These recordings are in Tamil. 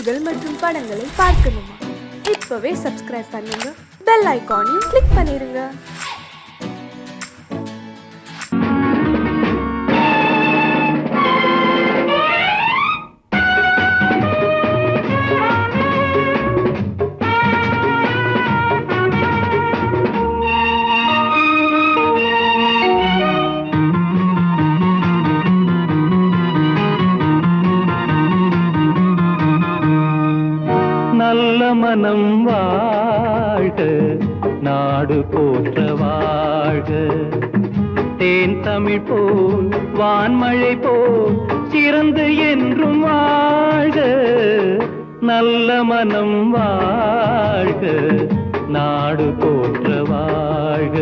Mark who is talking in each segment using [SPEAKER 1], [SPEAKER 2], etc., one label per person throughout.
[SPEAKER 1] செய்திகள் மற்றும் படங்களை பார்க்கணுமா? இப்பவே சப்ஸ்கிரைப் பண்ணுங்க, பெல் ஐகானையும் கிளிக் பண்ணிருங்க.
[SPEAKER 2] நல்ல மனம் வாழ்க, நாடு போற்ற வாழ்க. தேன் தமிழ் போல் வான்மழை போல் சிறந்து என்றும் வாழ்க. நல்ல மனம் வாழ்க, நாடு போற்ற வாழ்க.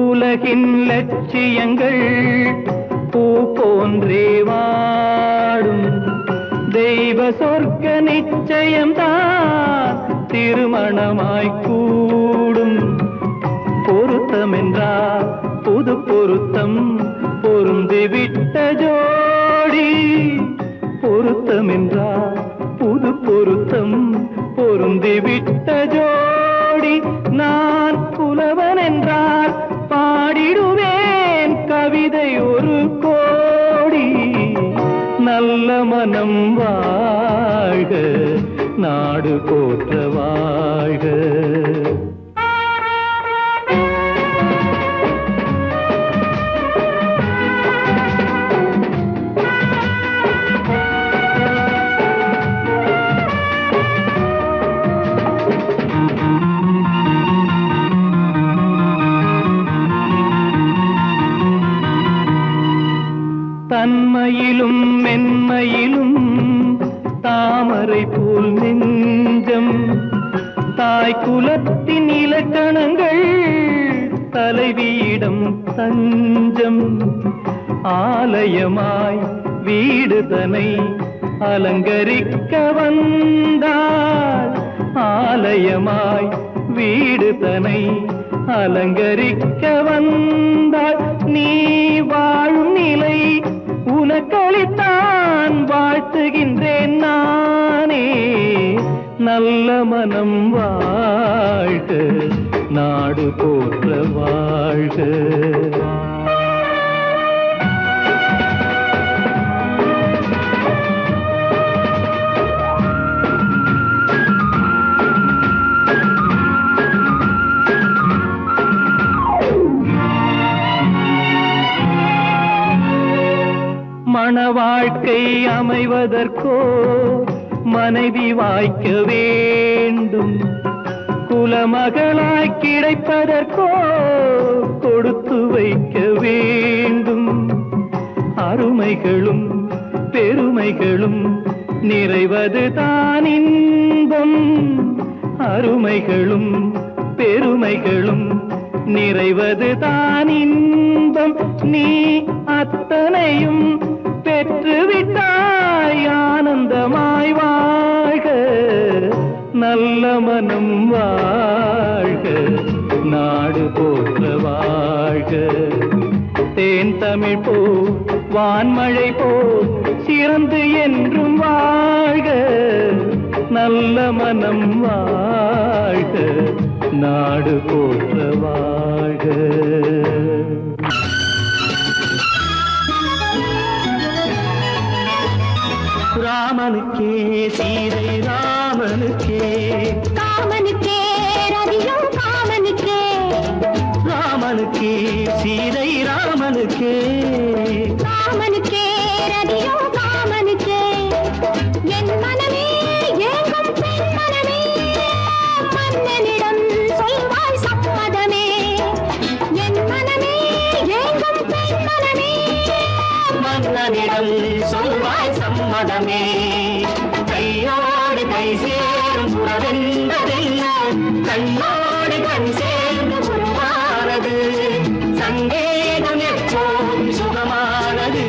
[SPEAKER 2] உலகின் லட்சியங்கள் பூ போன்றே வாடும். தெய்வ சொர்க்க நிச்சயம்தான் திருமணமாய் கூடும். பொருத்தம் என்றால் புது பொருத்தம் பொருந்திவிட்ட ஜோடி. பொருத்தம் என்றால் புது பொருத்தம் பொருந்திவிட்ட ஜோடி. நான் புலவன் என்றால் பாடிடுவேன் கவிதை ஒரு கோடி. நல்ல மனம் வாழ்க, நாடு போற்ற வாழ்க. தன்மையிலும் மென்மையிலும் தாமரை போல் நெஞ்சம். தாய் குலத்தின் இலக்கணங்கள் தலைவியிடம் தஞ்சம். ஆலயமாய் வீடுதனை அலங்கரிக்க வந்தாள். ஆலயமாய் வீடுதனை அலங்கரிக்க வந்தாள். நீ வாழும் நிலை உனக்களித்தான் வாழ்த்துகின்றேன் நானே. நல்ல மனம் வாழ்க, நாடு போற்ற வாழ்க. மண வாழ்க்கை அமைவதற்கோ மனைவி வாய்க்க வேண்டும். குலமகளாய் கிடைப்பதற்கோ கொடுத்து வைக்க வேண்டும். அருமைகளும் பெருமைகளும் நிறைவது தான் இன்பம். அருமைகளும் பெருமைகளும் நிறைவது தான் இன்பம். நீ அத்தனையும் பெற்றுவிட்டாய் ஆனந்தமாய் வாழ்க. நல்ல மனம் வாழ்க, நாடு போற்ற வாழ்க. தேன் தமிழ் போல் வான்மழை போல் சிறந்து என்றும் வாழ்க. நல்ல மனம் வாழ்க, நாடு போற்ற வாழ்க. ராமனுக்கே சீதை ராமனுக்கே.
[SPEAKER 3] காமனுக்கே ரதியும் காமனுக்கே.
[SPEAKER 2] ராமனுக்கே சீதை ராமனுக்கே.
[SPEAKER 3] காமனுக்கே ரதியும் காமனுக்கே. என் மனமே ஏங்கும் பெண் மனமே, மன்னனிடம் சொல்வாய் சம்மதமே. என் மனமே ஏங்கும் பெண் மனமே,
[SPEAKER 2] மன்னனிடம் சொல்வாய் சம்மதமே. கையோடு கை சேரும் புறவென்பதென்ன, கண்ணோடு கண் சேர்ந்து உருவானது. சங்கேதம் எப்போதும் சுகமானது.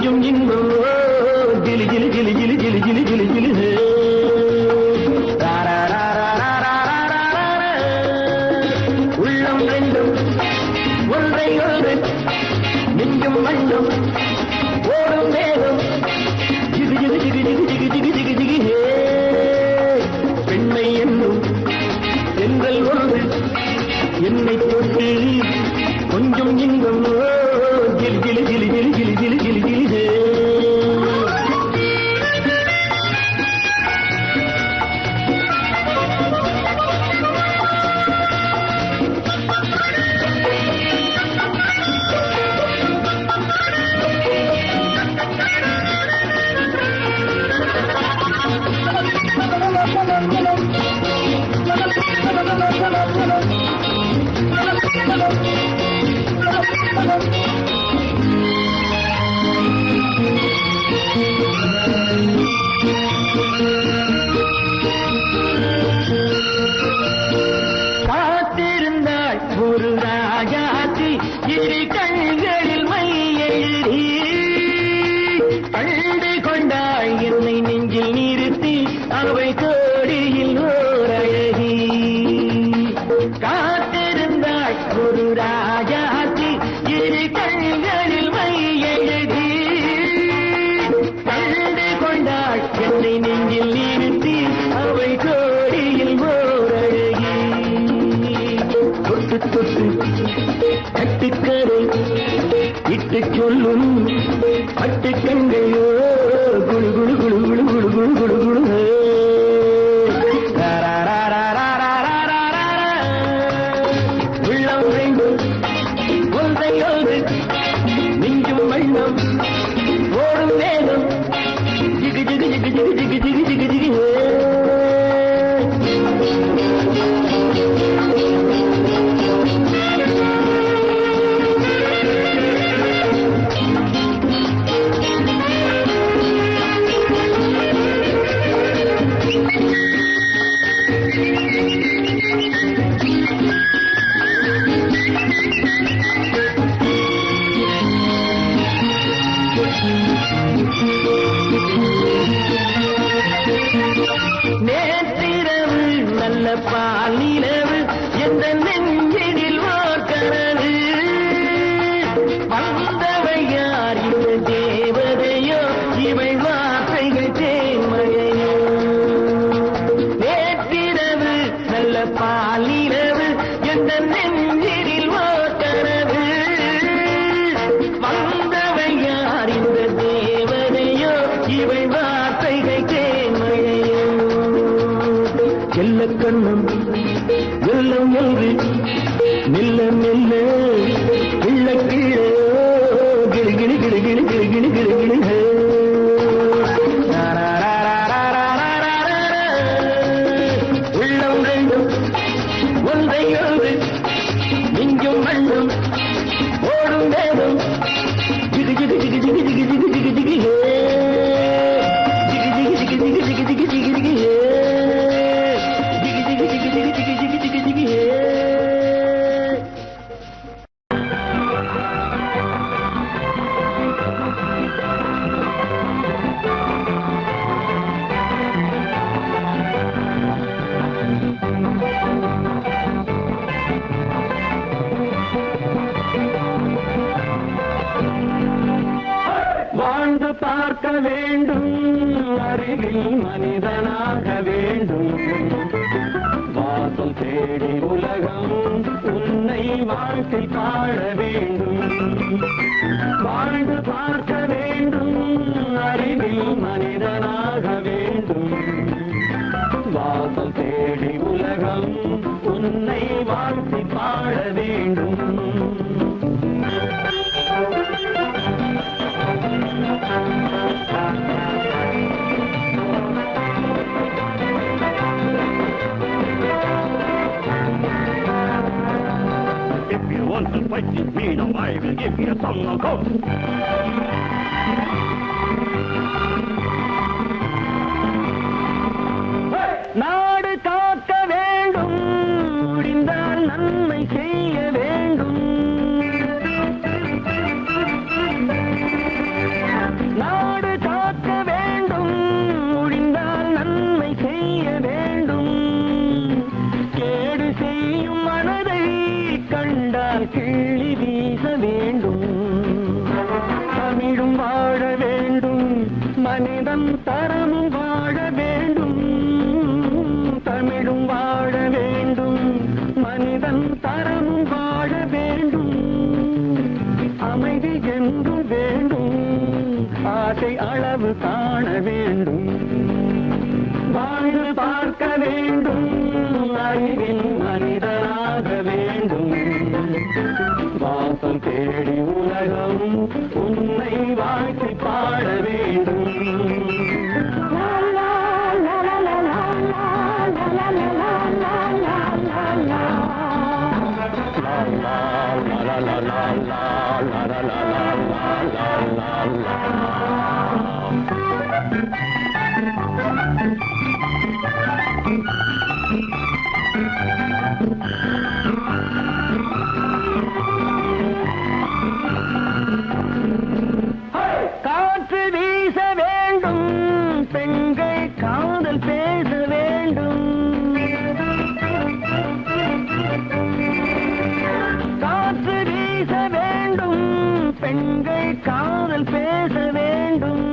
[SPEAKER 2] கொஞ்சம் இன்பம் ஜிலி ஜிலி ஜிலி ஜிலி ஜிலி ஜிலி ஜிலி ஜிலி உள்ளம் ரெண்டும் ஒன்றை ஒன்று நெஞ்சும் மண்ணும் ஓடும் வேகம் ஜிகு ஜிகு ஜிகு ஜிகு ஜிகு ஜிகு ஜிகு ஜிகு ஹே பெண்மை என்னும் தென்றல் ஒன்று என்னை தொட்டு கொஞ்சம் இன்பம் ஜிலி ஜிலி ஜிலி ஜிலி ஜிலி ஜிலி ஜிலி ஜிலி ஹே காத்திருந்தாள் ஒரு ராஜாத்தி இரு கண்களில் மை எழுதி கண்டு கொண்டாள் என்னை நெஞ்சில் நிறுத்தி அவை கோடியில் ஓர் அழகி காத்திருந்தாள் ஒரு ராஜாத்தி இரு கண்களில் மை எழுதி கண்டு கொண்டாள் என்னை நெஞ்சில் நிறுத்தி அவை கோடியில் ஓர் அழகி தொட்டு தொட்டு கட்டுக்கரை இட்டு சொல்லும் பட்டு கண்கையோ குழு குழு குழு குழு குழு குழு குழு குழு உள்ளம் வேண்டும் ஒன்றை ஒன்று நெஞ்சும் மண்ணும் ஓடும் வேகம் ஜிகு ஜிகு ஜிகு ஜிகு ஜிகு ஜிகு ஜிகு ஜிகு நேற்றிரவு நல்ல பால் நிலவு எந்த நெஞ்சினில் ஓர் கனவு வந்தவை யார் இந்த தேவதையோ இவை வார்த்தைகள் தேன்மழையோ நேற்றிரவு நல்ல பால் நிலவு எந்த நெஞ்சினில் ஓர் கனவு வந்தவை யார் இந்த தேவதையோ இவை வார்த்தைகள் தேன்மழையோ செல்ல கண்ணம் வெள்ளம் என்று மெல்ல மெல்ல கிள்ள கீழே கிளி கிளி கிளி கிளி கிளி கிளி கிளி கிளி உள்ளம் ரெண்டும் ஒன்றை ஒன்று நெஞ்சும் மண்ணும் ஓடும் வேகம் ஜிகு ஜிகு ஜிகு ஜிகு ஜிகு ஜிகு ஜிகு ஜிகு ஜிகு ஜிகு ஜிகு ஜிகு ஜிகு ஜிகு ஜிகு ஜிகு வாழ்ந்து பார்க்க வேண்டும் அறிவில் மனிதனாக வேண்டும் வாசல் தேடி உலகம் உன்னை வாழ்க்கை பாட வேண்டும் வாழ்ந்து பார்க்க வேண்டும் அறிவில் மனிதனாக வேண்டும் வாசல் தேடி உலகம் உன்னை வாழ்க்கை பாட வேண்டும் If you want to fight with me, now I will give you a song of hope. நாடு காக்க வேண்டும், முடிந்தால் நன்மை செய்ய வேண்டும். மனிதன் தரமும் வாழ வேண்டும், தமிழும் வாழ வேண்டும். மனிதன் தரமும் வாழ வேண்டும், அமைதி என்றும் வேண்டும், ஆசை அளவு காண வேண்டும். வாழ்ந்து பார்க்க வேண்டும், அறிவின் மனிதனாக வேண்டும். வாசம் தேடி உலகம் உன்னை வாழ்த்தி பாட வேண்டும். காற்று வீச வேண்டும், பெண்கள் காதல் பேச வேண்டும். காற்று வீச வேண்டும், பெண்கள் காதல் பேச வேண்டும்.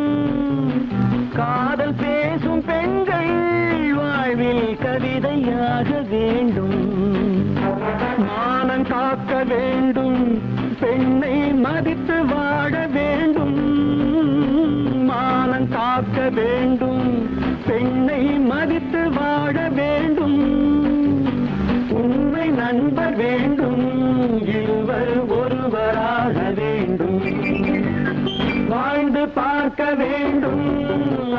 [SPEAKER 2] காதல் பேசும் பெண்கள் வாழ்வில் கவிதையாக வேண்டும். மானம் காக்க வேண்டும், பெண்ணை மதித்து வாழ வேண்டும். மானம் காக்க வேண்டும், பெண்ணை மதித்து வாழ வேண்டும். உண்மை நண்பர் வேண்டும், இருவர் ஒருவராக வேண்டும். வாழ்ந்து பார்க்க வேண்டும்,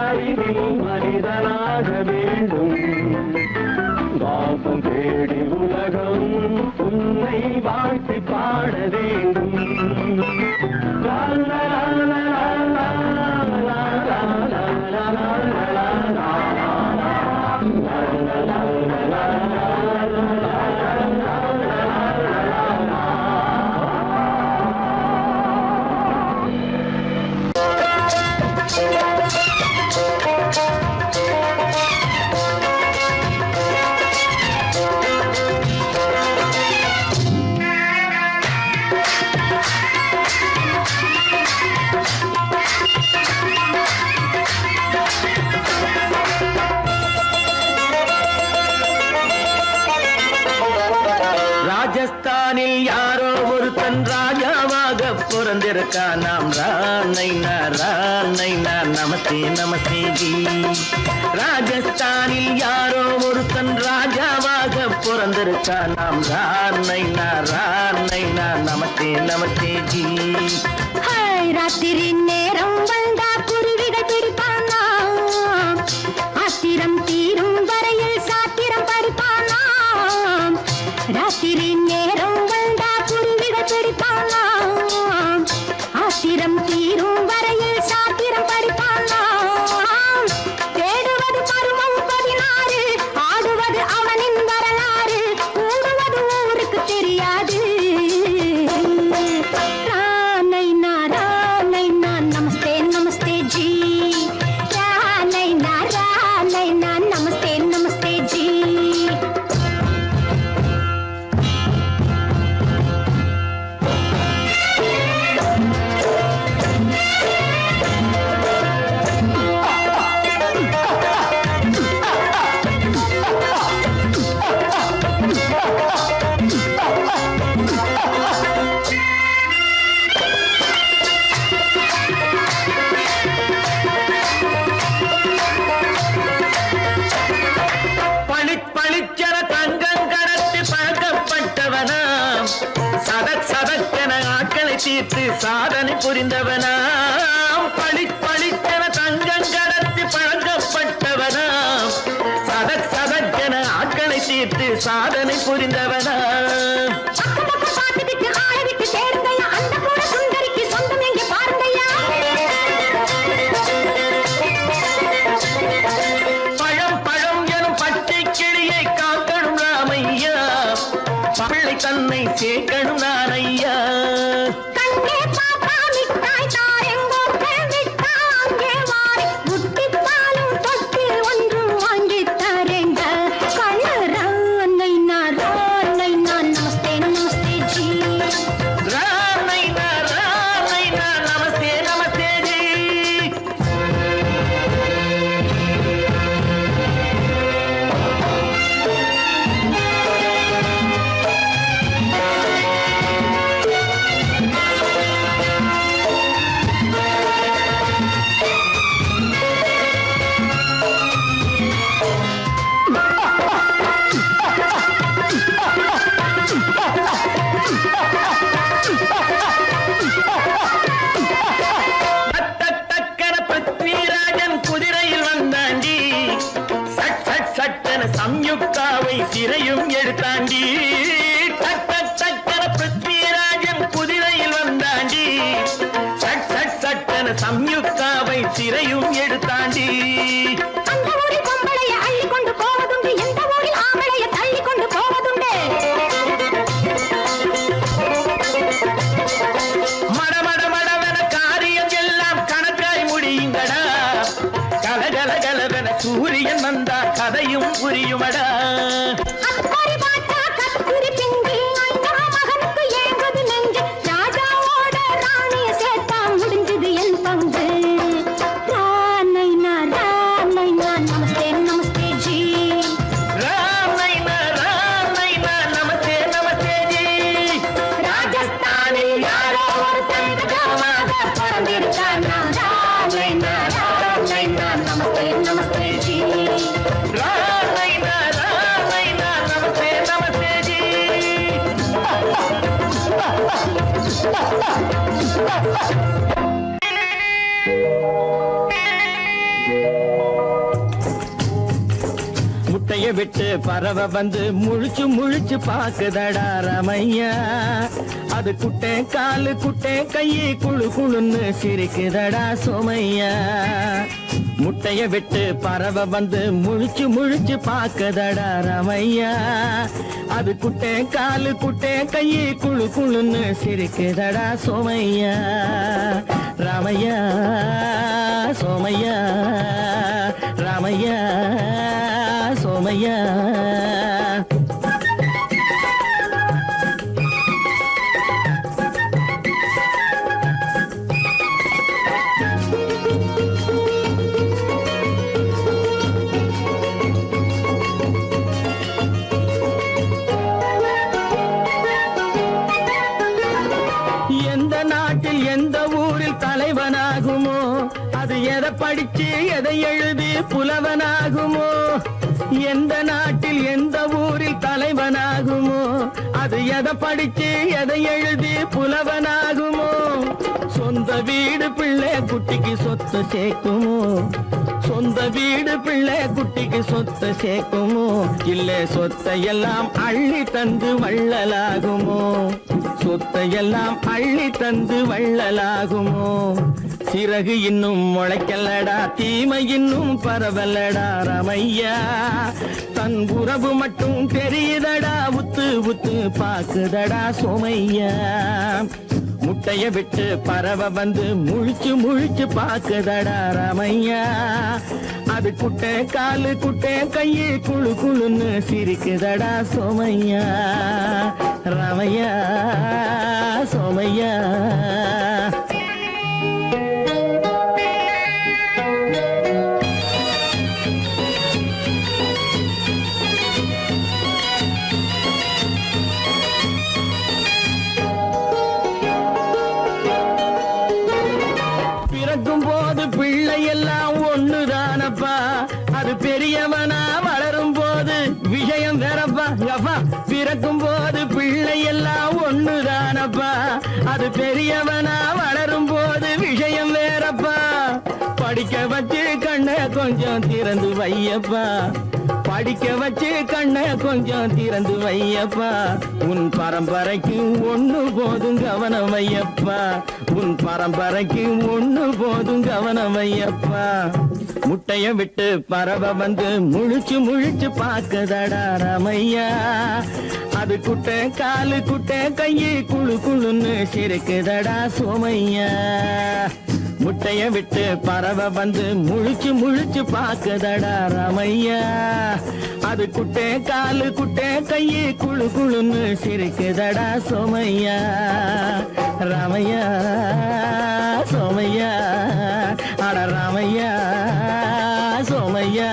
[SPEAKER 2] அறிவில் மனிதனாக வேண்டும். வாசம் தேடி உலகம் உன்னை வாழ்த்தி பாட வேண்டும். லா லா லா லா லா லா லா லா லா லா. ராஜஸ்தானில் யாரோ ஒருத்தன் ராஜாவாக பிறந்திருக்கான். நாம் ராணைனா நமஸ்தே நமஸ்தே ஜி. ராஜஸ்தானில் யாரோ ஒருத்தன் ராஜாவாக பிறந்திருக்கான். நாம் ராணைனா நமஸ்தே நமஸ்தே ஜி.
[SPEAKER 3] ராத்திரி நேரம் வந்தா குருவிகள் பிடிப்பானா, ஆத்திரம் தீரும் வரையில் சாத்திரம் படிப்பானா. ராத்திரி நேரம் வந்தா குருவிகள் பிடிப்பானா, ஆத்திரம் தீரும் வரையில் சாத்திரம் படிப்பானா. தேடுவது பருவம் 16, ஆடுவது அவனின் வரலாறு, கூடுவது ஊருக்கு தெரியாது. நமஸ்தே நமஸ்தே ஜி. நமஸ்தே நமஸ்தே ஜி.
[SPEAKER 2] பளிச்சென தங்கம் கடத்தி பழக்கப்பட்டவனாம். சதக்கென ஆட்களை தீர்த்து சாதனை புரிந்தவனாம். பளிச்சென தங்கம் கடத்தி பழக்கப்பட்டவனாம். சதக்கென ஆட்களை தீர்த்து சாதனை புரிந்தவனாம். தன்னை சேர்க்கணும் நான் ஐயா.
[SPEAKER 3] கண்ணே பாப்பா மிட்டாய் தாயங்க
[SPEAKER 2] சம்யுக்தாவை சிறையும் எடுத்தாண்டி டக் டக் டக்கன பிருத்விராஜன் குதிரையில் வந்தாண்டி சட் சட் சட்டன சம்யுக்தாவை சிறையும் எடுத்தாண்டி
[SPEAKER 3] அந்த ஊரில் பொம்பளைய அள்ளி கொண்டு போவதுண்டு எந்த ஊரில் ஆம்பளைய தள்ளி கொண்டு போவதுண்டு
[SPEAKER 2] மடமட மடவன காரியம் எல்லாம் கணக்காய் முடியுங்கடா கலகல கலவன சூரியன் வந்தா கதையும் புரியுமடா
[SPEAKER 3] அக்கறை பாட்டா கத்திரி பிங்கி அந்த மகனுக்கு ஏங்குது நெஞ்சு ராஜாவோட ராணிய சேர்த்தா முடிஞ்சது என் பங்கு ராமைனா ராமைனா நமஸ்தே நமஸ்தே ஜி
[SPEAKER 2] ராம் நைனா நமஸ்தே நமஸ்தே ஜி
[SPEAKER 3] ராஜஸ்தானில் யாரோ ஒருத்தன் ராமாக பிறந்திருக்கானா ராமைனா நமஸ்தே நமஸ்தே ஜி
[SPEAKER 2] ராம் நைனா நமஸ்தே நமஸ்தே ஜி முட்டைய விட்டு பறவை வந்து முழிச்சு முழிச்சு பாக்குதடா ரமையா அது குட்டை காலு குட்டை கையை குழு குழுன்னு சிரிக்குதடா சோமையா முட்டைய விட்டு பறவை வந்து முழிச்சு முழிச்சு பாக்குதடா ரமையா அது குட்டை காலு குட்டை கையை குழு குழுன்னு சிரிக்குதடா சோமையா ராமையா சோமையா ராமையா சோமையா எந்த நாட்டில் எந்த ஊரில் தலைவனாகுமோ அது எதை படிச்சு எதை எழுதி புலவனாகுமோ எந்த நாட்டில் எந்த ஊரில் தலைவனாகுமோ அது எதை படிச்சு எதை எழுதி புலவனாகுமோ சொந்த வீடு பிள்ளை குட்டிக்கு சொத்து சேர்க்குமோ சொந்த வீடு பிள்ளை குட்டிக்கு சொத்து சேர்க்குமோ இல்ல சொத்தை எல்லாம் அள்ளி தந்து வள்ளலாகுமோ சொத்தை எல்லாம் அள்ளி தந்து வள்ளலாகுமோ சிறகு இன்னும் முளைக்கல்லடா தீமை இன்னும் பரவலடா ரமையா தன் உறவு மட்டும் தெரியுதடா உத்து உத்து பாக்குதடா சோமையா முட்டைய விட்டு பறவை வந்து முழிச்சு முழிச்சு பாக்குதடா ரமையா அது குட்டை காலு குட்டை கையை குழு குழுன்னு சிரிக்குதடா சோமையா ரமையா சோமையா பிறக்கும் போது பிள்ளை எல்லாம் ஒண்ணுதானப்பா அது பெரியவனா வளரும் போது விஷயம் வேறப்பா அப்பா பிறக்கும் போது பிள்ளை எல்லாம் ஒண்ணுதானப்பா அது பெரியவனா வளரும் போது விஷயம் வேறப்பா படிக்க வச்சு கண்ணை கொஞ்சம் திறந்து வையப்பா படிக்க வச்சு கண்ணை கொஞ்சம் திறந்து வையப்பா உன் பரம்பரைக்கு ஒண்ணு போதும் கவனம் வையப்பா உன் பரம்பரைக்கு ஒண்ணு போதும் கவனம் வையப்பா முட்டைய விட்டு பறவை வந்து முழிச்சு முழிச்சு பாக்குதடா ரமையா அது குட்டை காலு குட்டை கையை குழு குழுன்னு சிரிக்குதடா சோமையா முட்டைய விட்டு பறவை வந்து முழிச்சு முழிச்சு பாக்குதடா ரமையா அது குட்டை காலு குட்டை கையை குழு குழுன்னு சிரிக்குதடா சோமையா ராமையா சோமையா அட ராமையா சோமையா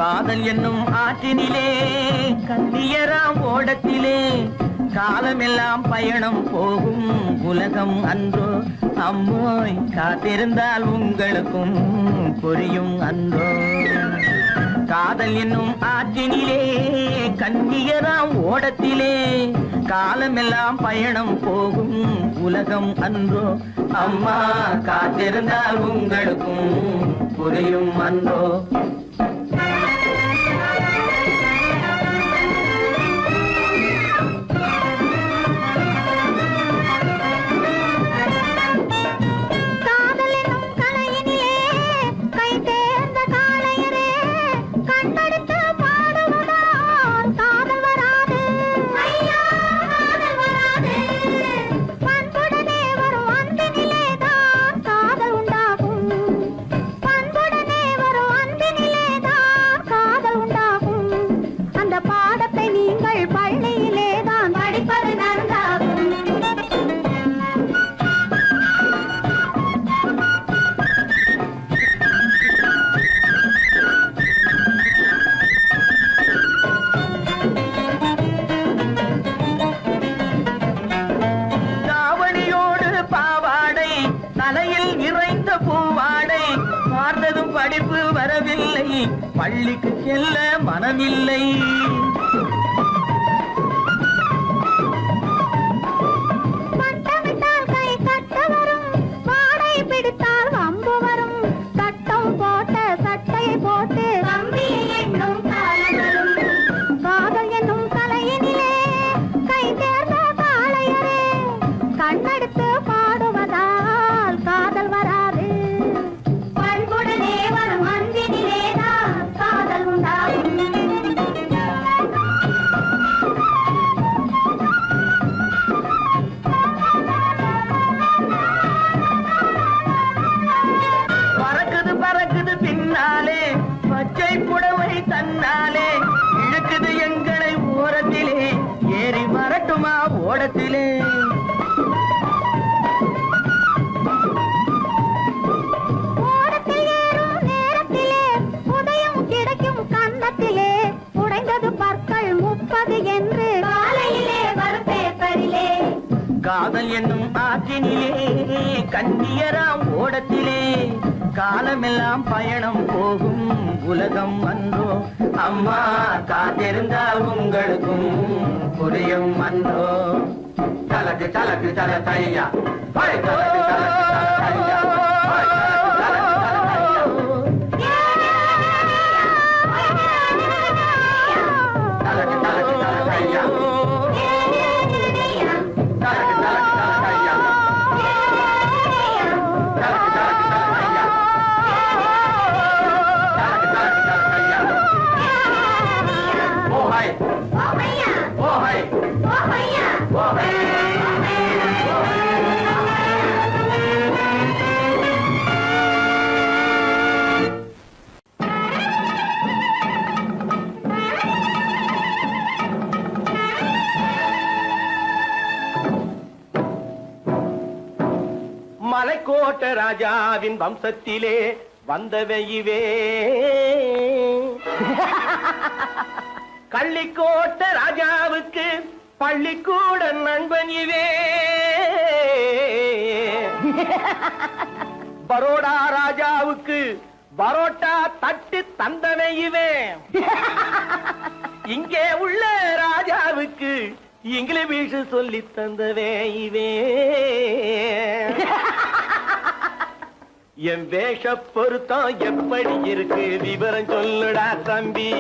[SPEAKER 2] காதல் என்னும் ஆற்றினிலே கண்ணியராம் ஓடத்திலே காலமெல்லாம் பயணம் போகும் உலகம் அன்றோ அம்மோய் காத்திருந்தால் உங்களுக்கும் புரியும் அன்றோ காதல் என்னும் ஆற்றினிலே கண்ணியராம் ஓடத்திலே காலமெல்லாம் பயணம் போகும் உலகம் அன்றோ அம்மா காத்திருந்தால் உங்களுக்கும் புரியும் அன்றோ படிப்பு வரவில்லை பள்ளிக்கு செல்ல மனமில்லை
[SPEAKER 3] பட்டமிட்டால் கை கட்ட வரும் பாடை பிடித்தால் வம்பு வரும் சட்டம் போட்ட சட்டையை போட்டு கம்பியை எண்ணும் காலம் வரும் காதல் என்னும் கலையினிலே கை தேர்ந்த காளையரே கண்ணெடுத்து பாடுவதால் காதல் வராது பண்புடனே வரும் அன்பினிலேதான் காதல் உண்டாகும்
[SPEAKER 2] பறக்குது பறக்குது பின்னாலே பச்சை புடவை தன்னாலே இழுக்குது எங்களை ஓரத்திலே ஏறி வரட்டுமா ஓடத்திலே
[SPEAKER 3] ஓடத்தில் ஏறும் நேரத்திலே உதயம் கிடைக்கும் கன்னத்திலே உடைந்தது பற்கள் 30 என்று காலையிலே வரும் பேப்பரிலே
[SPEAKER 2] காதல் என்னும் ஆற்றினிலே கண்ணியராம் ஓடத்திலே காலமெல்லாம் பயணம் போகும் உலகம் அன்றோ அம்மா காத்திருந்தால் உங்களுக்கும் புரியும் அன்றோ தலக்கு தலக்கு தல தையா தலக்கு தலக்கு தல தையா தலக்கு தலக்கு தல தையா மலைக்கோட்ட ராஜாவின் வம்சத்திலே வந்தவையுவே கள்ளிக்கோட்ட ராஜாவுக்கு பள்ளிக்கூட நண்பன் இவே பரோடா ராஜாவுக்கு பரோட்டா தட்டு தந்தனை இவே இங்கே உள்ள ராஜாவுக்கு இங்கிலீஷ் சொல்லி தந்தவே இவே என் வேஷ பொருத்தம் எப்படி இருக்கு விவரம் சொல்லுடா தம்பி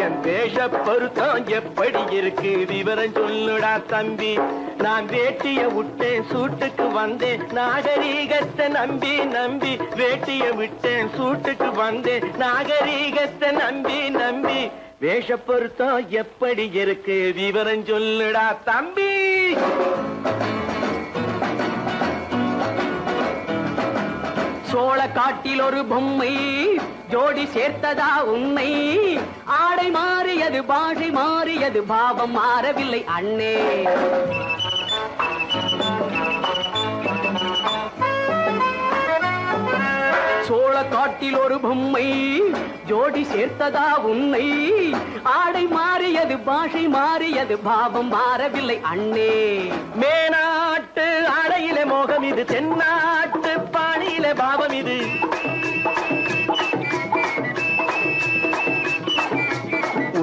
[SPEAKER 2] என் வேஷ பொருத்தம் எப்படி இருக்கு விவரம் சொல்லுடா தம்பி நான் வேட்டிய விட்டேன் சூட்டுக்கு வந்தேன் நாகரீகத்தை நம்பி நம்பி வேட்டிய விட்டேன் சூட்டுக்கு வந்தேன் நாகரீகத்தை நம்பி நம்பி வேஷ பொருத்தம் எப்படி இருக்கு விவரம் சொல்லுடா தம்பி சோழ காட்டில் ஒரு பொம்மை ஜோடி சேர்த்ததா உண்மை ஆடை மாறியது பாஷை மாறியது பாவம் மாறவில்லை அண்ணே காட்டில் ஒரு பொம்மை ஜோடி சேர்த்ததா உன்னை ஆடை மாறியது பாஷை மாறியது பாவம் மாறவில்லை அண்ணே மேனாட்டு ஆடையிலே மோகம் இது தென்னாட்டு பாணியிலே பாவம் இது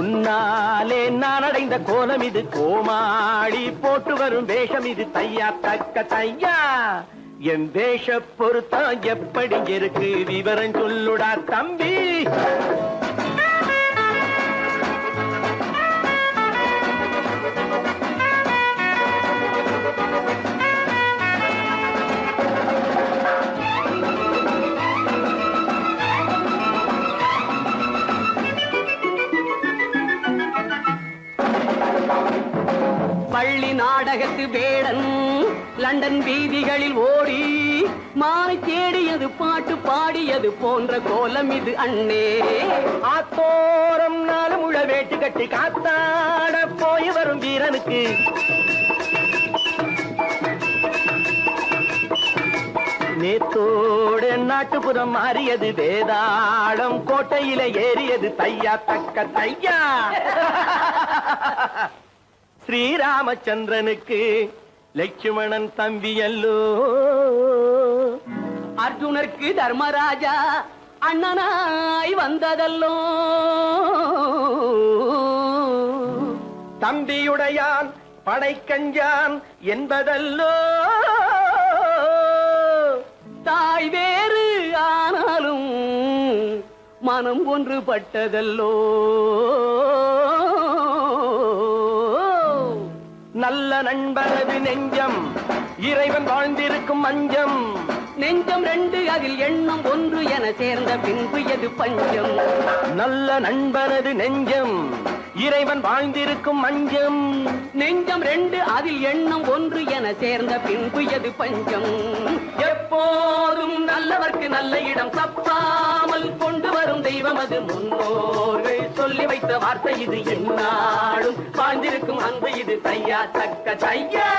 [SPEAKER 2] உன்னாலே நான் அடைந்த கோலம் இது கோமாளி போட்டு வரும் வேஷம் இது தையா தக்க தையா என் வேஷ பொருத்தம் எப்படி இருக்கு விவரம் சொல்லுடா தம்பி பள்ளி நாடகத்து வேடன் லண்டன் வீதிகளில் ஓடி மாலை தேடியது பாட்டு பாடியது போன்ற கோலம் இது அண்ணே ஆத்தோரம் நாலு முழ வேட்டு கட்டி காத்தாட போய் வரும் வீரனுக்கு நேத்தோடு நாட்டுப்புறம் மாறியது வேதாளம் கோட்டையில ஏறியது தையா தக்க தையா ஸ்ரீராமச்சந்திரனுக்கு லட்சுமணன் தம்பி அல்லோ அர்ஜுனருக்கு தர்மராஜா அண்ணனாய் வந்ததல்லோ தம்பியுடையான் படைக்கஞ்சான் என்பதல்லோ தாய் வேறு ஆனாலும் மனம் ஒன்றுபட்டதல்லோ நல்ல நண்பனது நெஞ்சம் இறைவன் வாழ்ந்திருக்கும் மஞ்சம் நெஞ்சம் ரெண்டு அதில் எண்ணம் ஒன்று என சேர்ந்த பின்பு எது பஞ்சம் நல்ல நண்பனது நெஞ்சம் இறைவன் வாழ்ந்திருக்கும் மஞ்சம் நெஞ்சம் ரெண்டு அதில் எண்ணம் ஒன்று என சேர்ந்த பின்பு எது பஞ்சம் எப்போதும் நல்லவர்க்கு நல்ல இடம் தப்பாமல் கொண்டு வரும் தெய்வம் அது முன்னோர்கள் சொல்லி வைத்த வார்த்தை இது என்னாலும் வாழ்ந்திருக்கும் அன்பு இது தையா தக்க தையா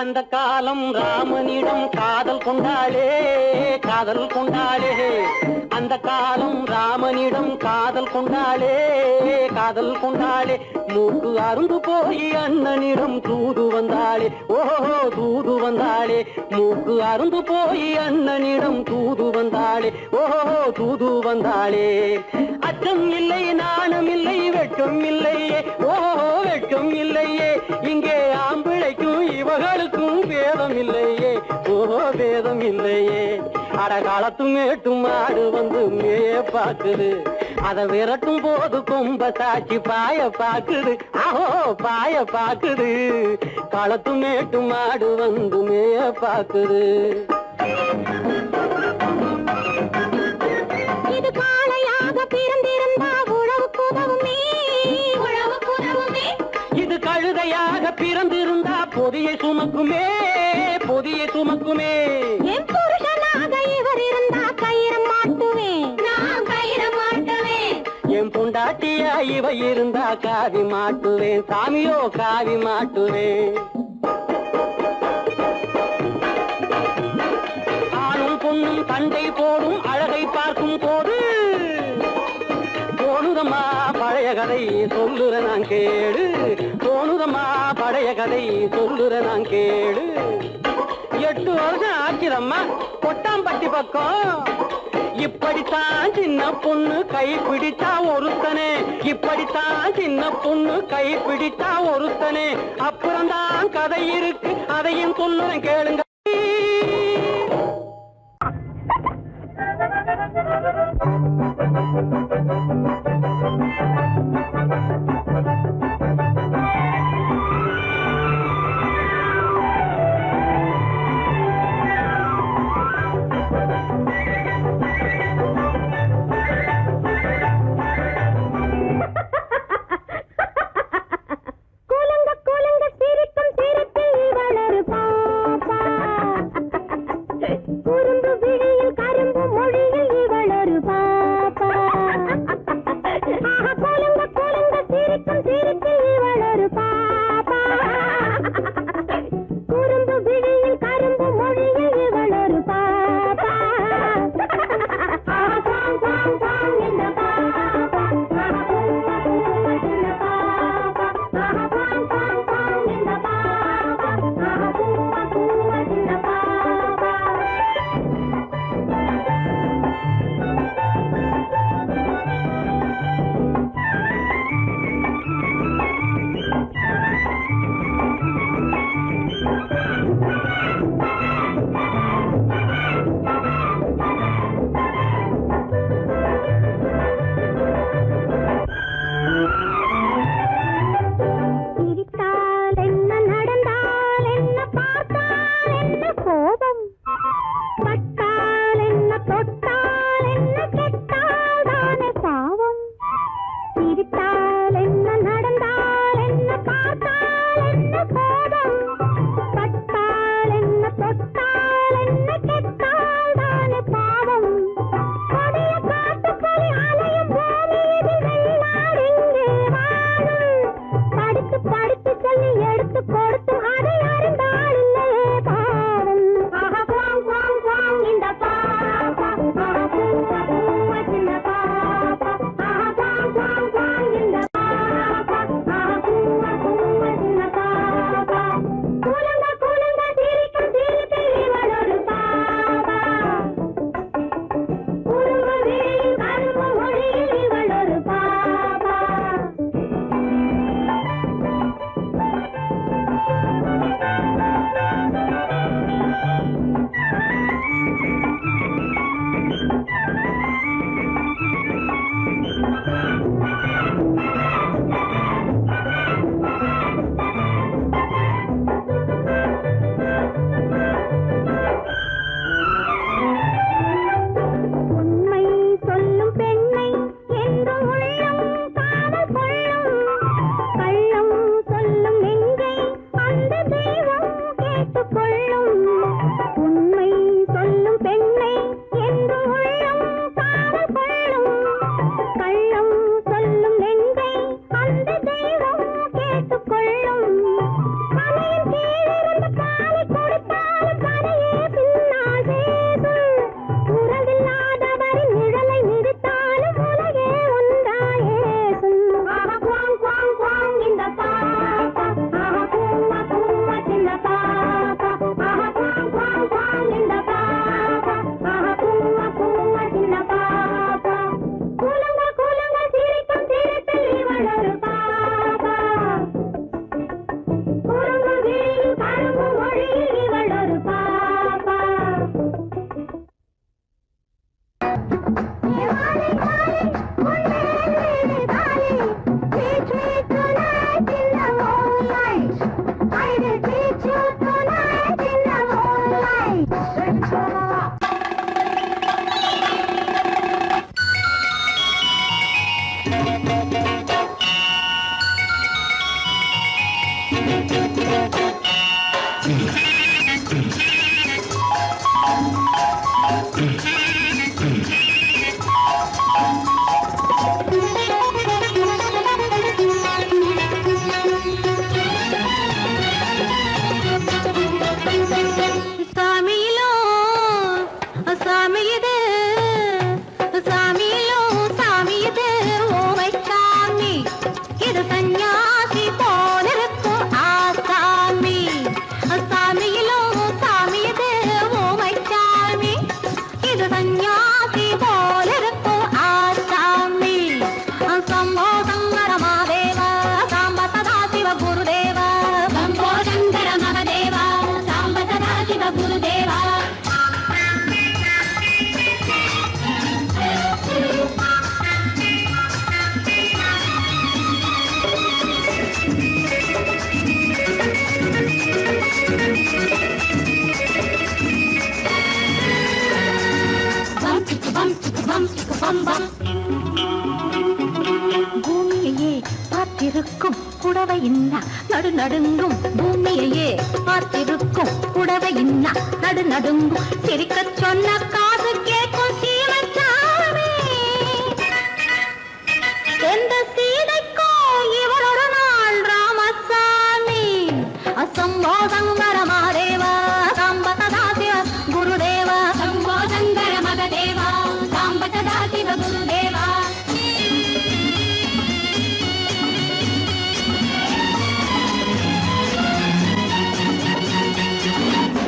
[SPEAKER 2] அந்த காலம் ராமனிடம் காதல் கொண்டாளே காதல் கொண்டாளே அந்த காலம் ராமனிடம் காதல் கொண்டாளே காதல் கொண்டாளே மூக்கு அருந்து போய் அண்ணனிடம் தூது வந்தாளே ஓஹோ தூது வந்தாளே மூக்கு அருந்து போய் அண்ணனிடம் தூது வந்தாளே ஓஹோ தூது வந்தாளே அச்சம் இல்லை நாணம் இல்லை வெட்கம் இல்லையே ஓஹோ வெட்கம் இல்லையே இங்கே ஆம்பிளைக்கும் இவர்களுக்கும் வேதம் இல்லையே ஓஹோ வேதம் இல்லையே அடகாலத்தும் மேட்டும் மாடு வந்து மேய பாக்குது அதை விரட்டும் போது கொம்ப சாட்சி பாய பாக்குது ஆஹோ பாய பாக்குது களத்தும் மேட்டும் மாடு வந்து மேய பாக்குது
[SPEAKER 3] இது காளையாக பிறந்திருந்தா உழவுக்கு உதவுமே உழவுக்கு உதவுமே
[SPEAKER 2] இது கழுதையாக பிறந்திருந்தா பொதியை சுமக்குமே பொதியை சுமக்குமே
[SPEAKER 3] என் புருஷனாக இவர் இருந்தா கயிறு மாட்டுவேன் நான் கயிறு மாட்டுவேன்
[SPEAKER 2] என் பொண்டாட்டியா இவ இருந்தா காவி மாட்டுவேன் சாமியோ காவி மாட்டுவேன் ஆணும் பொண்ணும் சண்டை போடும் அழகை பார்க்கும் போது தோணுதம்மா பழைய கதை சொல்லுற நான் கேடு தோணுதம்மா பழைய கதை சொல்லுற நான் கேடு 8 வருஷம் ஆச்சுதம்மா கொட்டாம்பட்டி பக்கம் இப்படித்தான் சின்ன பொண்ணு கை பிடித்தா ஒருத்தனே இப்படித்தான் சின்ன பொண்ணு கை பிடித்தா ஒருத்தனே அப்புறம்தான் கதை இருக்கு அதையும் சொல்லுறேன் கேளுங்க
[SPEAKER 3] குறும்பு விழியில் கரும்பு மொழியில் இவளொரு பாப்பா இவளொரு பாப்பா குறும்பு விழியில் கரும்பு மொழியில் இவளொரு பாப்பா பூமியையே பார்த்திருக்கும் புடவை இன்னா நடு நடுங்கும் பூமியையே பார்த்திருக்கும் புடவை இன்னா நடு நடுங்கும் சிரிக்க சொன்ன காசு கேட்கும் சீமச்சாமி எந்த சீதைக்கோ இவரொரு நாள் ராமசாமி அசம்போ சங்கர மகதேவா சாம்பதா சிவ குருதேவா சம்போ சங்கர மகதேவா சாம்பதா சிவ குருதேவா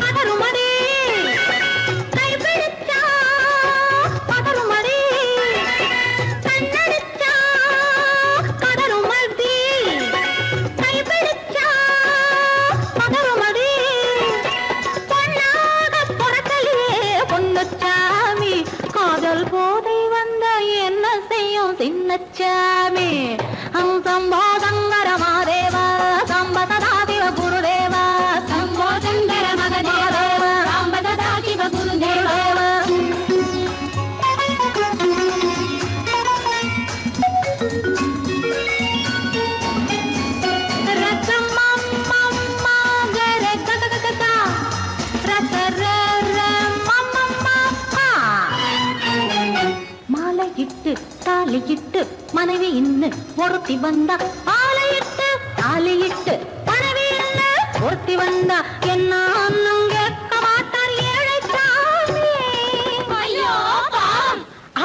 [SPEAKER 3] பதறுமடி கைபிடிச்சா பதறுமடி கண்ணடிச்சா பதறுமடி கைபிடிச்சா பதறுமடி பொன்னாக பொறக்கலையே பொன்னுச்சாமி காதல் போதை வந்த என்ன செய்யும் சின்னச்சாமி சம்போ சங்கர மகதேவா சாம்பதா சிவ குருதேவா சம்போ சங்கர மகதேவா சாம்பதா சிவ குருதேவா மாலையிட்டு தாலியிட்டு மனைவி இன்னு ஒருத்தி வந்தா ஆலையிட்டு தாலியிட்டு மனைவி இன்னு ஒருத்தி வந்தா என்ன ஒன்னும் கேட்க மாட்டார் ஏழைச்சாமி ஐயோ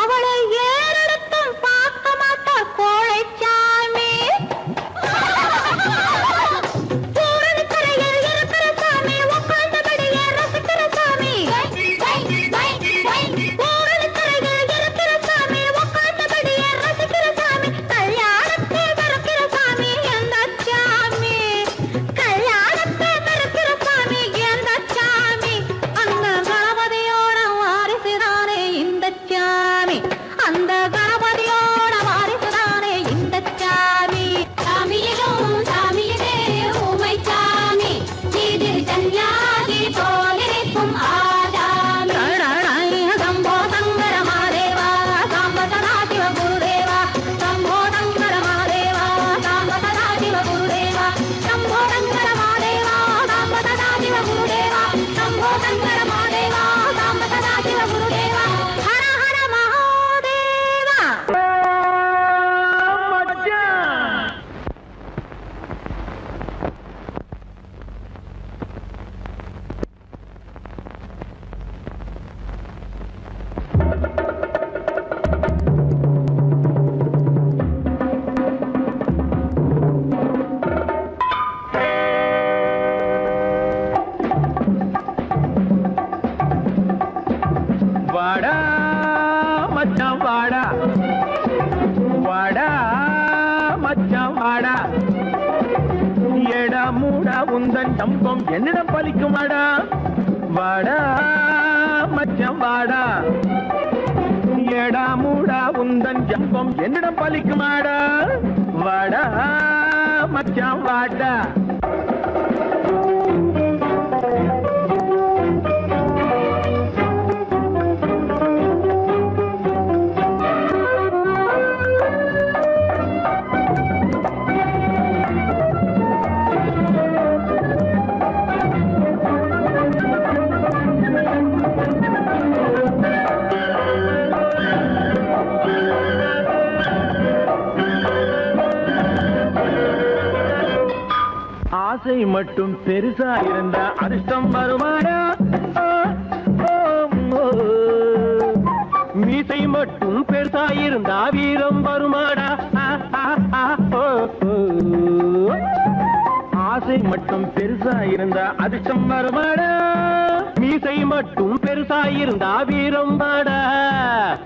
[SPEAKER 3] அவளை ஏறெடுத்தும் பார்க்க மாட்டார் கோழைச்சாமி பூரணிக்கரையில் இருக்கிற சாமி உட்கார்ந்தபடியே ரசிக்கிற சாமி பூரணிக்கரையில் இருக்கிற சாமி உட்கார்ந்தபடியே ரசிக்கிற சாமி கல்யாணத்தை மறக்கிற சாமி எந்த சாமி கல்யாணத்தை மறக்கிற சாமி எந்த
[SPEAKER 2] மச்சான் வாடா ஏடா மூடா உந்தன் ஜம்பம் என்னிடம் பலிக்குமாடா வாடா மச்சான் வாடா ஏடா மூடா உந்தன் ஜம்பம் என்னிடம் பலிக்குமாடா வாடா மச்சான் வாடா ஆசை மட்டும் பெருசா இருந்தா அதிர்ஷ்டம் வருமாடா மீசை மட்டும் பெருசா இருந்தா வீரம் வருமாடா ஆசை மட்டும் பெருசா இருந்தா அதிர்ஷ்டம் வருமாடா மீசை மட்டும் பெருசா இருந்தா வீரம் வாடா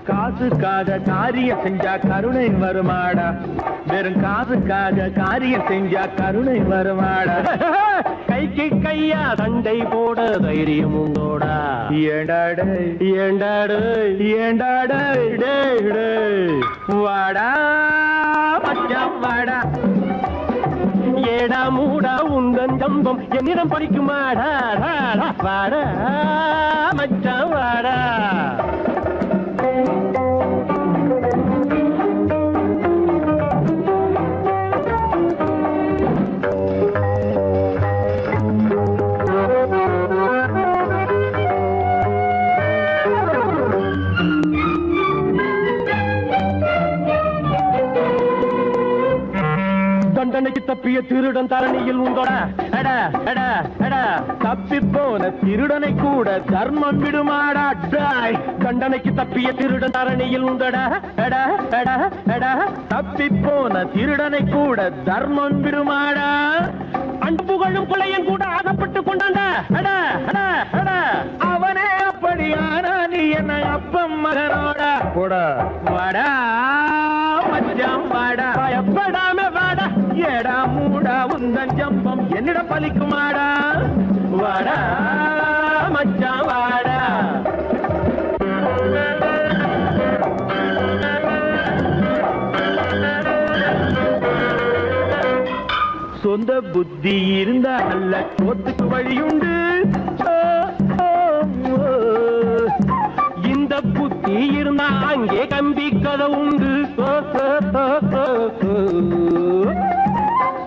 [SPEAKER 2] காசுக்காக காரியம் செஞ்சா கருணை வருமாடா வெறும் காசுக்காக காரியம் செஞ்சா கருணை வருமாடா கைக்கு கையா சண்டை போட தைரியம் உண்டோடா ஏண்டாடு ஏண்டாடு ஏண்டாடு வாடா மச்சான் வாடா ஏடா மூடா உந்தன் ஜம்பம் என்னிடம் படிக்குமாடா வாடா மச்சான் வாடா தண்டனைக்கு தப்பிய திருடன் தரணியில் உண்டோடா அடா அடா அடா தப்பி போன திருடனை கூட தர்மம் விடுமாடா டாய் தண்டனைக்கு தப்பிய திருடன் தரணியில் உண்டோடா அடா அடா அடா தப்பி போன திருடனை கூட தர்மம் விடுமாடா அன்பு புகழும் பிள்ளையன் கூட அகப்பட்டு கொண்டாண்டா அடா அடா அடா அவனே அப்படியானா நீ என்ன அப்பம் மகனோடா போடா வாடா மச்சான் வாடா பயப்படாம வாடா ஏடா மூடா உந்தன் ஜம்பம் என்னிடம் பலிக்குமாடா வாடா மச்சான் வாடா சொந்த புத்தி இருந்தா அல்ல சோத்துக்கு வழியுண்டு இந்த புத்தி இருந்தா அங்கே கம்பி கதை உண்டு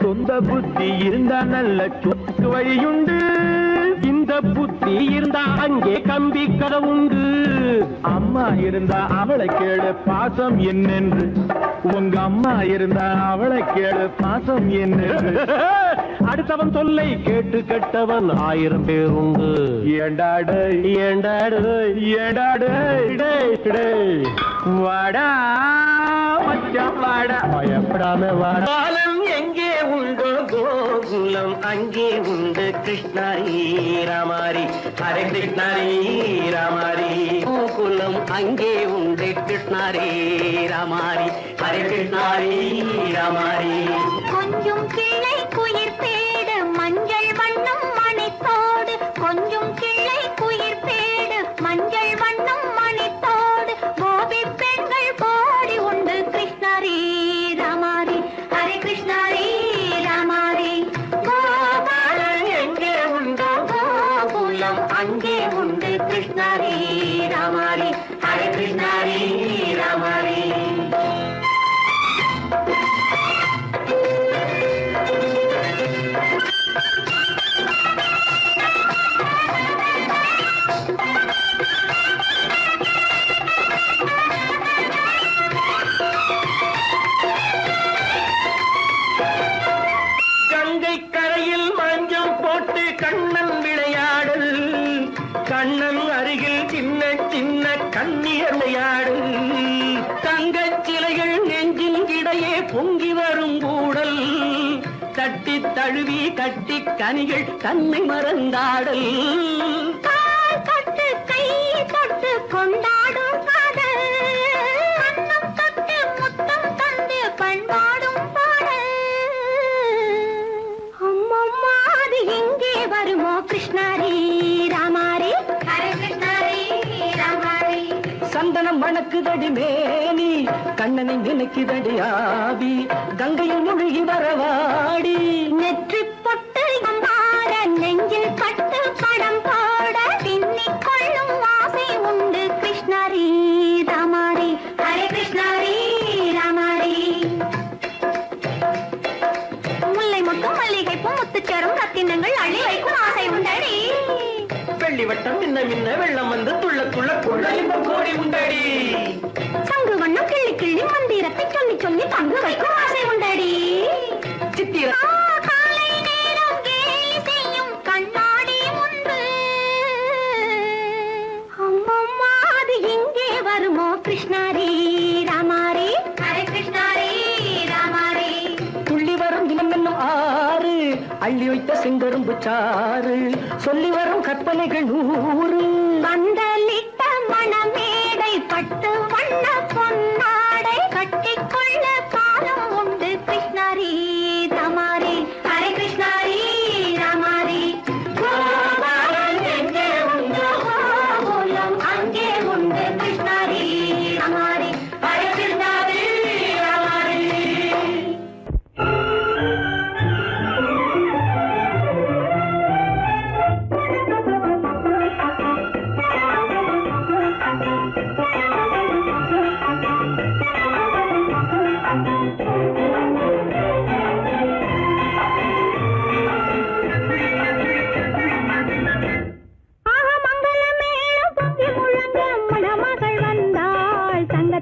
[SPEAKER 2] சொந்த புத்தி இருந்தா நல்ல சொத்துக்கு வழியுண்டு இந்த புத்தி இருந்தா அங்கே கம்பி கதை உண்டு அம்மா இருந்தா அவளை கேளு பாசம் என்னென்று உங்க அம்மா இருந்தா அவளை கேளு பாசம் என்னென்று அடுத்தவன் தொல்லை கேட்டு கெட்டவன் 1000 பேர் உண்டு ஏண்டாடு ஏண்டாடு ஏண்டாடு வாடா மச்சான் வாடா பயப்படாம வாடா காலம் எங்கே உண்டோ கோகுலம் அங்கே உண்டு கிருஷ்ணாரி ராமாரி ஹரே கிருஷ்ணாரி ராமாரி கோகுலம் அங்கே உண்டு கிருஷ்ணாரி ராமாரி ஹரே கிருஷ்ணாரி ராமாரி
[SPEAKER 3] கொஞ்சம் கிளை குயிர் பேடு மஞ்சள் வண்ணம் மணித்தோடு கொஞ்சம் கிளை குயிர் பேடு மஞ்சள் வண்ணம் மணித்தோடு கோபி பெண்கள் கோடி உண்டு கிருஷ்ணாரி ராமாரி ஹரே கிருஷ்ணாரி ராமாரி கோபாலன் எங்கே உண்டோ கோகுலம் அங்கே உண்டு கிருஷ்ணாரி ராமாரி ஹரே கிருஷ்ணாரி ராமாரி
[SPEAKER 2] கங்கை கரையில் மஞ்சம் போட்டு கண்ணன் விளையாடல் கண்ணன் அருகில் சின்ன சின்ன கண்ணீர் விளையாடல் தங்கச் சிலைகள் நெஞ்சின் இடையே பொங்கி வரும் கூடல் தட்டி தழுவி கட்டி கனிகள் தன்னை மறந்தாடல்
[SPEAKER 3] தொட்டு கை தொட்டு கொண்டாடும் காதல் கண்ணம் தொட்டு முத்தம் தந்து பண்பாடும் பாடல்
[SPEAKER 2] மணக்குதடி மேனி கண்ணனை நினைக்குதடி ஆவி கங்கையில் முழுகி வரவாடி
[SPEAKER 3] நெற்றி பொட்டு மாற நெஞ்சில் பட்டு படம் போட பின்னிக் கொள்ளும் ஆசை உண்டு கிருஷ்ணரி ராமாரி ஹரே கிருஷ்ணரி ராமாரி முல்லை மொட்டும் மல்லிகை பூ முத்துச்சேரும் ரத்தினங்கள் அள்ளி வைக்கும் ஆசை உண்டடி
[SPEAKER 2] வெள்ளி வட்டம் மின்ன மின்ன வெள்ளம் வந்து துள்ள துள்ள கொள்ள இந்த கோடி உண்டடி
[SPEAKER 3] சங்கு வண்ணம் கிள்ளி கிள்ளி மந்திரத்தை சொல்லி சொல்லி தங்கு வைக்கும் ஆசை உண்டடி
[SPEAKER 2] சித்திர
[SPEAKER 3] காலை நேரம் கேலி செய்யும் கண்ணாடி முன்பு அம்மம்மா அது இங்கே வருமோ கிருஷ்ணரி ராமாரி ஹரே கிருஷ்ணரி ராமாரி
[SPEAKER 2] துள்ளி வரும் தினம் என்னும் ஆறு அள்ளி வைத்த செங்கரும்பு சாறு சொல்லி வரும் கற்பனைகள் 100
[SPEAKER 3] பந்தலிட்ட மணமேடை பட்டு வண்ண பொன்னாடை கட்டிக்கொள்ள காலம் உண்டு கிருஷ்ணரி ராமாரி ஹரே கிருஷ்ணரி ராமாரி கோபாலன் எங்கே உண்டு கோகுலம் அங்கே உண்டு கிருஷ்ணரி ராமாரி ஹரே கிருஷ்ணரி ராமாரி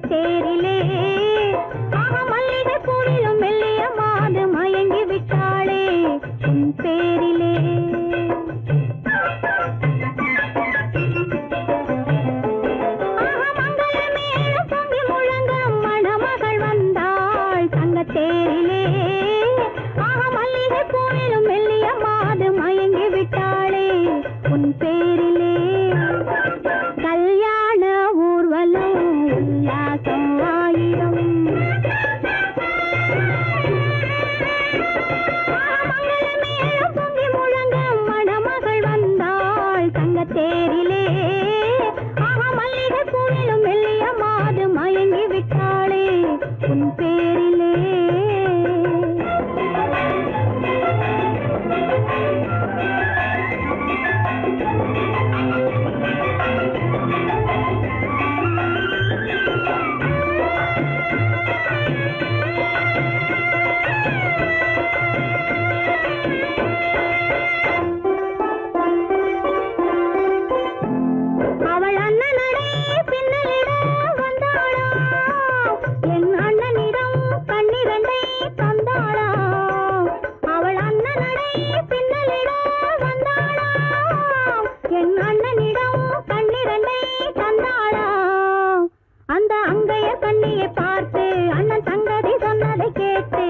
[SPEAKER 3] தேரிலே ஆக மல்லிகை பூவிலும் மெல்லிய மாது மயங்கி விட்டாளே உன் பேரிலே ஆக மங்கள மேளம் பொங்கி முழங்க மணமகள் வந்தாள் தங்க தேரிலே ஆக மல்லிகை பூவிலும் மெல்லிய மாது மயங்கி விட்டாளே உன் பேரிலே கல்யாண ஊர்வலம் உல்லாசம் ஆயிரம் மங்களமேளம் பொங்கி முழங்க மணமகள் வந்தாள் தங்க தேரிலே ஆக மல்லிகை பூவிலும் மெல்லிய மாது மயங்கி விட்டாளே உன் பேரிலே அவள் அண்ணனடே பின்னலிட வந்தாளா என் அண்ணனிடம் கண்ணிரண்டை தந்தாளா அவள் அண்ணனடே பின்னலிட வந்தாளா என் அண்ணனிடம் கண்ணிரண்டை தந்தாளா அந்த அங்கைய கண்ணியை பார்த்து அண்ணன் சங்கதி சொன்னதை கேட்டு